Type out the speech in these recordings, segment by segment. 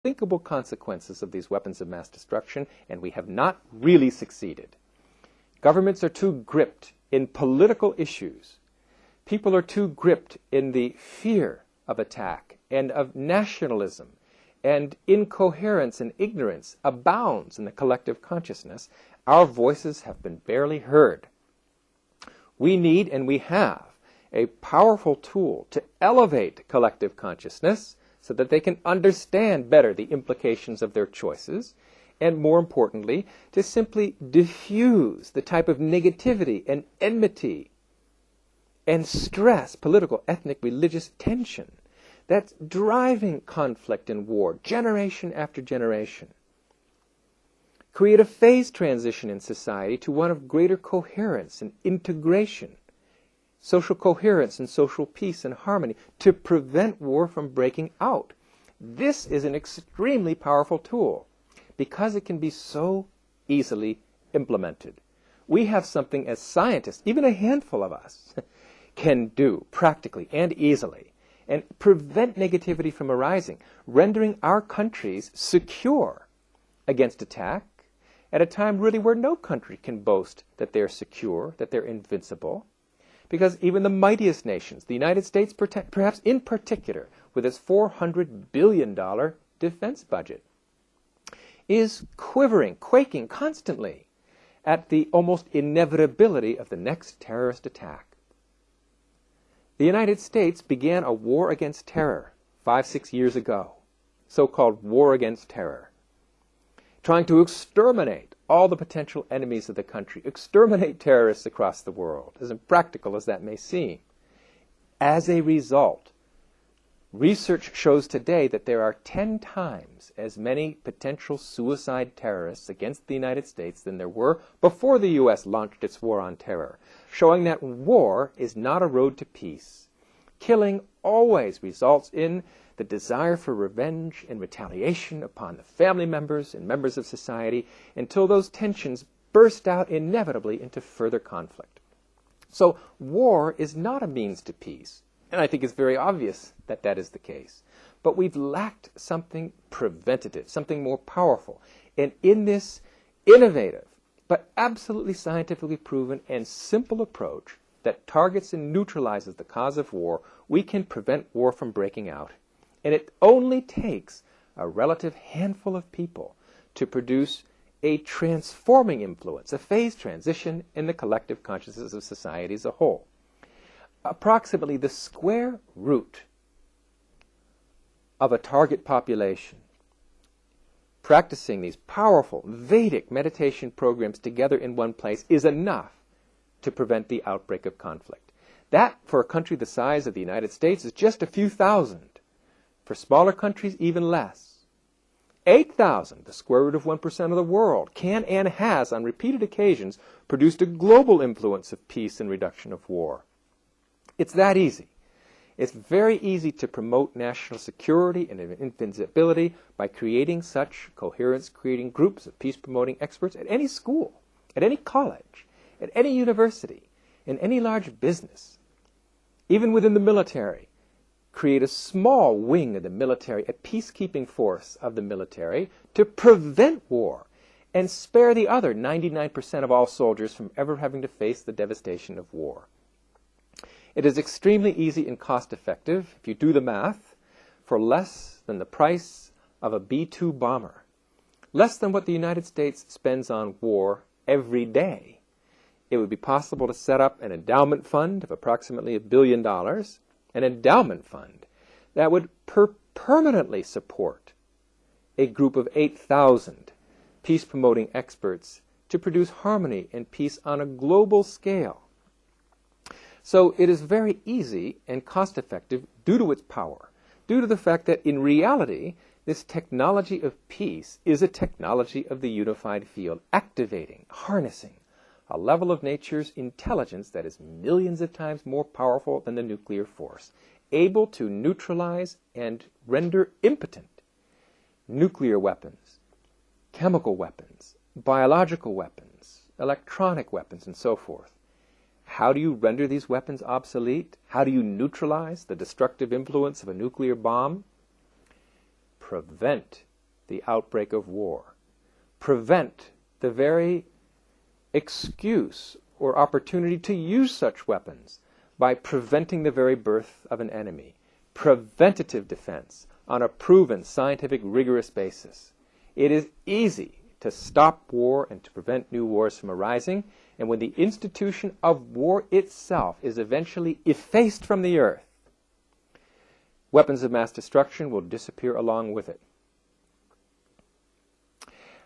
unthinkable consequences of these weapons of mass destruction, and we have not really succeeded. Governments are too gripped in political issues. People are too gripped in the fear of attack and of nationalism, and incoherence and ignorance abounds in the collective consciousness. Our voices have been barely heard. We need, and we have, a powerful tool to elevate collective consciousness so that they can understand better the implications of their choices, and more importantly, to simply diffuse the type of negativity and enmity and stress, political, ethnic, religious tension that's driving conflict and war generation after generation. Create a phase transition in society to one of greater coherence and integration, social coherence and social peace and harmony, to prevent war from breaking out. This is an extremely powerful tool because it can be so easily implemented. We have something as scientists, even a handful of us, can do practically and easily and prevent negativity from arising, rendering our countries secure against attack at a time really where no country can boast that they're secure, that they're invincible. Because even the mightiest nations, the United States perhaps in particular, with its $400 billion defense budget, is quivering, quaking constantly at the almost inevitability of the next terrorist attack. The United States began a war against terror 5-6 years ago, so-called war against terror, trying to exterminate all the potential enemies of the country, exterminate terrorists across the world, as impractical as that may seem. As a result, research shows today that there are 10 times as many potential suicide terrorists against the United States than there were before the U.S. launched its war on terror, showing that war is not a road to peace. Killing always results in the desire for revenge and retaliation upon the family members and members of society until those tensions burst out inevitably into further conflict. So war is not a means to peace, and I think it's very obvious that that is the case. But we've lacked something preventative, something more powerful. And in this innovative, but absolutely scientifically proven and simple approach that targets and neutralizes the cause of war, we can prevent war from breaking out. And it only takes a relative handful of people to produce a transforming influence, a phase transition in the collective consciousness of society as a whole. Approximately the square root of a target population practicing these powerful Vedic meditation programs together in one place is enough to prevent the outbreak of conflict. That, for a country the size of the United States, is just a few thousand. For smaller countries, even less. 8,000, the square root of 1% of the world, can and has on repeated occasions produced a global influence of peace and reduction of war. It's that easy. It's very easy to promote national security and invincibility by creating such coherence-creating groups of peace-promoting experts at any school, at any college, at any university, in any large business, even within the military. Create a small wing of the military, a peacekeeping force of the military, to prevent war and spare the other 99% of all soldiers from ever having to face the devastation of war. It is extremely easy and cost-effective, if you do the math, for less than the price of a B-2 bomber, less than what the United States spends on war every day. It would be possible to set up an endowment fund of approximately $1 billion, an endowment fund that would permanently support a group of 8,000 peace-promoting experts to produce harmony and peace on a global scale. So it is very easy and cost-effective due to its power, due to the fact that in reality, this technology of peace is a technology of the unified field, activating, harnessing a level of nature's intelligence that is millions of times more powerful than the nuclear force, able to neutralize and render impotent nuclear weapons, chemical weapons, biological weapons, electronic weapons, and so forth. How do you render these weapons obsolete? How do you neutralize the destructive influence of a nuclear bomb? Prevent the outbreak of war, prevent the very excuse or opportunity to use such weapons by preventing the very birth of an enemy. Preventative defense on a proven, scientific, rigorous basis. It is easy to stop war and to prevent new wars from arising, and when the institution of war itself is eventually effaced from the earth, weapons of mass destruction will disappear along with it.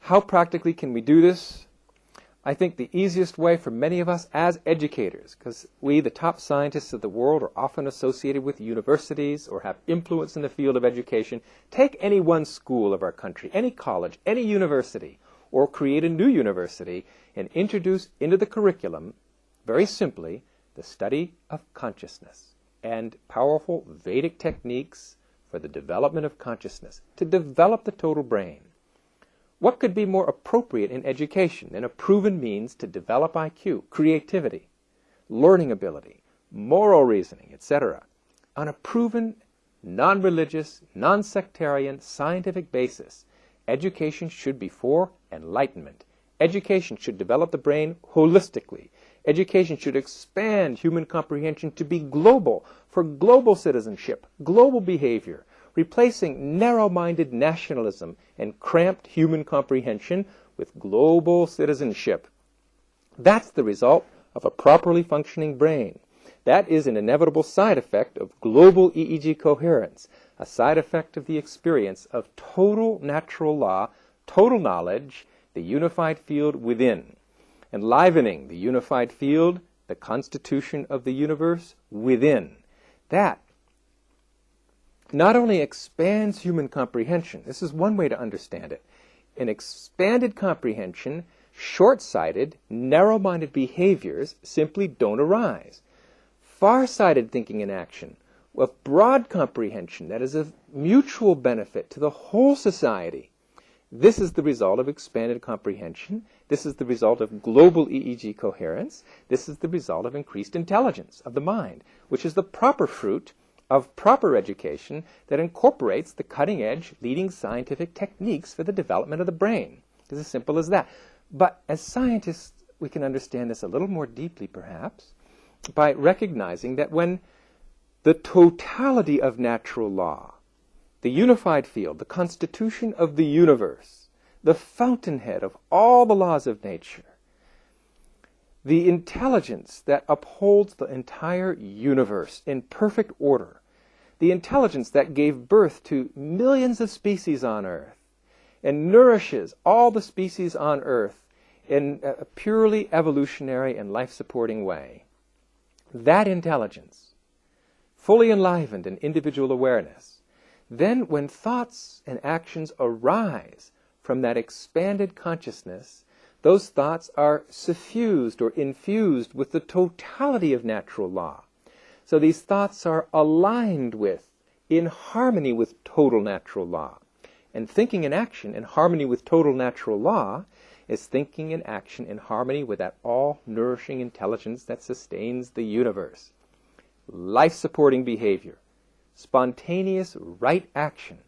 How practically can we do this? I think the easiest way for many of us as educators, because we, the top scientists of the world, are often associated with universities or have influence in the field of education. Take any one school of our country, any college, any university, or create a new university and introduce into the curriculum, very simply, the study of consciousness and powerful Vedic techniques for the development of consciousness, to develop the total brain. What could be more appropriate in education than a proven means to develop IQ, creativity, learning ability, moral reasoning, etc., on a proven, non-religious, non-sectarian, scientific basis? Education should be for enlightenment. Education should develop the brain holistically. Education should expand human comprehension to be global, for global citizenship, global behavior, replacing narrow-minded nationalism and cramped human comprehension with global citizenship. That's the result of a properly functioning brain. That is an inevitable side effect of global EEG coherence, a side effect of the experience of total natural law, total knowledge, the unified field within, enlivening the unified field, the constitution of the universe within. That not only expands human comprehension, this is one way to understand it. In expanded comprehension, short-sighted, narrow-minded behaviors simply don't arise. Far-sighted thinking and action, with broad comprehension that is of mutual benefit to the whole society. This is the result of expanded comprehension. This is the result of global EEG coherence. This is the result of increased intelligence of the mind, which is the proper fruit of proper education that incorporates the cutting-edge, leading scientific techniques for the development of the brain. It's as simple as that. But as scientists, we can understand this a little more deeply, perhaps, by recognizing that when the totality of natural law, the unified field, the constitution of the universe, the fountainhead of all the laws of nature, the intelligence that upholds the entire universe in perfect order, the intelligence that gave birth to millions of species on Earth and nourishes all the species on Earth in a purely evolutionary and life-supporting way. That intelligence, fully enlivened in individual awareness, then when thoughts and actions arise from that expanded consciousness, those thoughts are suffused or infused with the totality of natural law. So these thoughts are aligned with, in harmony with total natural law. And thinking and action in harmony with total natural law is thinking and action in harmony with that all-nourishing intelligence that sustains the universe. Life-supporting behavior, spontaneous right action,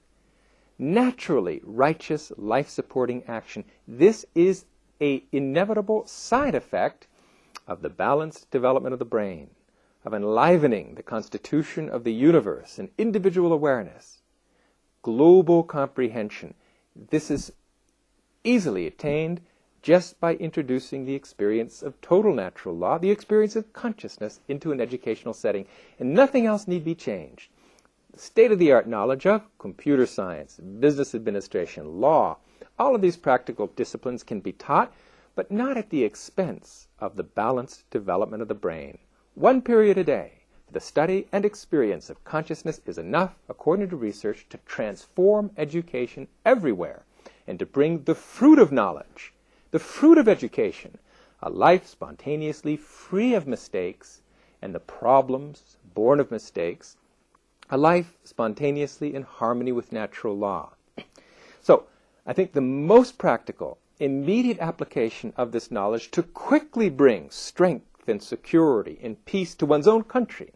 naturally righteous life-supporting action. This is an inevitable side effect of the balanced development of the brain, of enlivening the constitution of the universe and individual awareness, global comprehension. This is easily attained just by introducing the experience of total natural law, the experience of consciousness, into an educational setting. And nothing else need be changed. State-of-the-art knowledge of computer science, business administration, law, all of these practical disciplines can be taught, but not at the expense of the balanced development of the brain. 1 period a day for the study and experience of consciousness is enough, according to research, to transform education everywhere and to bring the fruit of knowledge, the fruit of education, a life spontaneously free of mistakes and the problems born of mistakes, a life spontaneously in harmony with natural law. So, I think the most practical, immediate application of this knowledge to quickly bring strength and security and peace to one's own country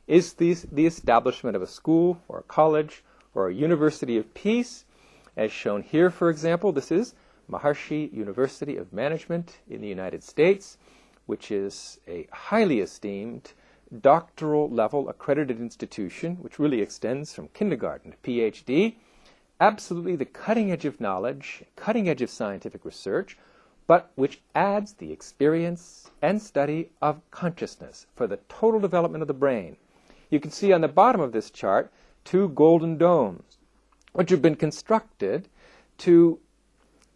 is the establishment of a school or a college or a university of peace As shown here, for example, this is Maharishi University of Management in the United States, which is a highly esteemed doctoral level accredited institution, which really extends from kindergarten to PhD. Absolutely the cutting edge of knowledge, cutting edge of scientific research, but which adds the experience and study of consciousness for the total development of the brain. You can see on the bottom of this chart 2 golden domes, which have been constructed to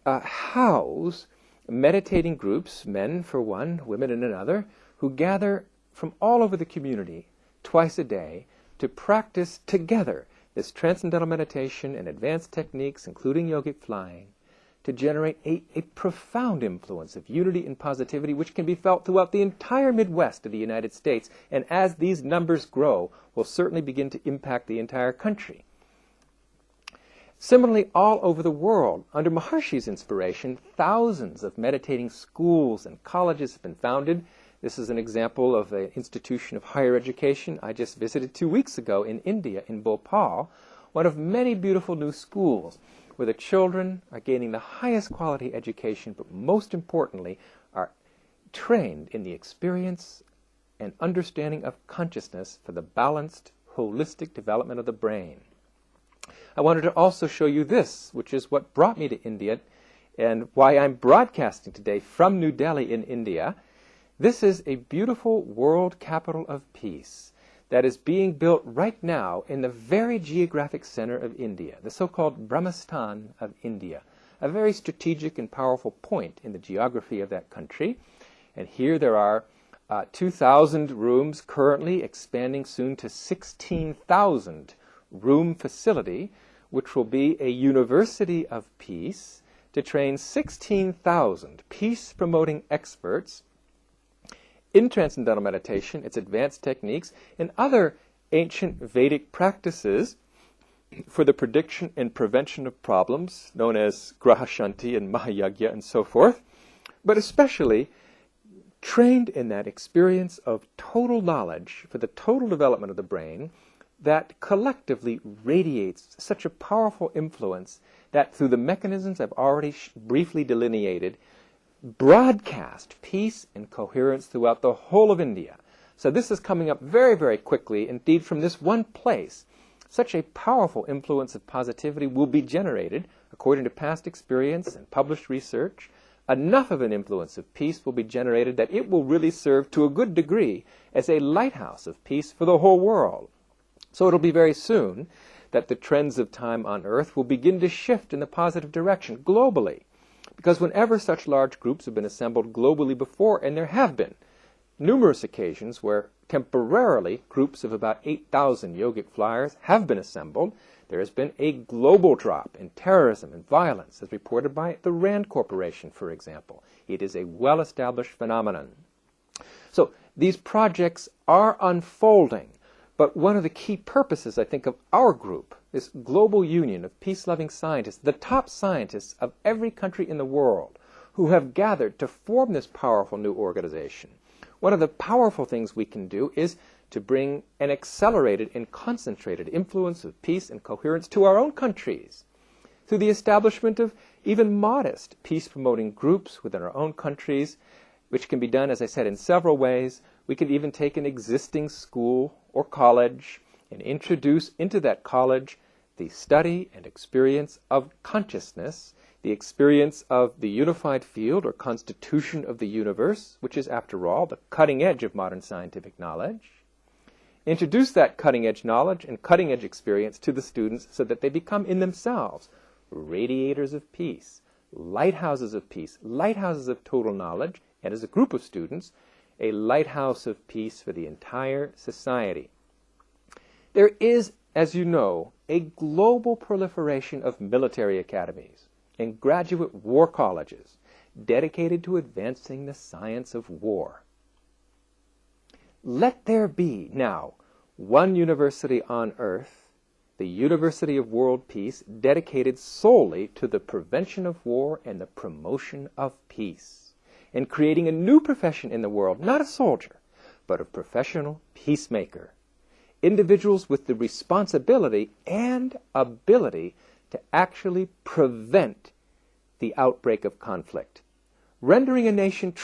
house meditating groups, men for one, women in another, who gather from all over the community twice a day to practice together this transcendental meditation and advanced techniques, including yogic flying, to generate a profound influence of unity and positivity which can be felt throughout the entire Midwest of the United States, and as these numbers grow, will certainly begin to impact the entire country. Similarly, all over the world, under Maharishi's inspiration, thousands of meditating schools and colleges have been founded. This is an example of an institution of higher education I just visited 2 weeks ago in India, in Bhopal, one of many beautiful new schools where the children are gaining the highest quality education, but most importantly, are trained in the experience and understanding of consciousness for the balanced, holistic development of the brain. I wanted to also show you this, which is what brought me to India and why I'm broadcasting today from New Delhi in India. This is a beautiful world capital of peace that is being built right now in the very geographic center of India, the so-called Brahmistan of India, a very strategic and powerful point in the geography of that country. And here there are 2,000 rooms currently, expanding soon to 16,000 room facility, which will be a university of peace to train 16,000 peace-promoting experts in transcendental meditation, its advanced techniques, and other ancient Vedic practices for the prediction and prevention of problems, known as Grahashanti and Mahayagya and so forth, but especially trained in that experience of total knowledge for the total development of the brain that collectively radiates such a powerful influence that through the mechanisms I've already briefly delineated, broadcast peace and coherence throughout the whole of India. So this is coming up very, very quickly. Indeed, from this one place, such a powerful influence of positivity will be generated, according to past experience and published research. Enough of an influence of peace will be generated that it will really serve to a good degree as a lighthouse of peace for the whole world. So it'll be very soon that the trends of time on Earth will begin to shift in the positive direction globally. Because whenever such large groups have been assembled globally before, and there have been numerous occasions where temporarily groups of about 8,000 yogic flyers have been assembled, there has been a global drop in terrorism and violence, as reported by the Rand Corporation, for example. It is a well-established phenomenon. So these projects are unfolding. But one of the key purposes, I think, of our group, this global union of peace-loving scientists, the top scientists of every country in the world, who have gathered to form this powerful new organization, one of the powerful things we can do is to bring an accelerated and concentrated influence of peace and coherence to our own countries, through the establishment of even modest peace-promoting groups within our own countries, which can be done, as I said, in several ways. We could even take an existing school or college and introduce into that college the study and experience of consciousness, the experience of the unified field or constitution of the universe, which is, after all, the cutting edge of modern scientific knowledge. Introduce that cutting edge knowledge and cutting edge experience to the students so that they become in themselves radiators of peace, lighthouses of peace, lighthouses of total knowledge, and as a group of students, a lighthouse of peace for the entire society. There is, as you know, a global proliferation of military academies and graduate war colleges dedicated to advancing the science of war. Let there be now one university on earth, the University of World Peace, dedicated solely to the prevention of war and the promotion of peace, and creating a new profession in the world, not a soldier, but a professional peacemaker. Individuals with the responsibility and ability to actually prevent the outbreak of conflict. Rendering a nation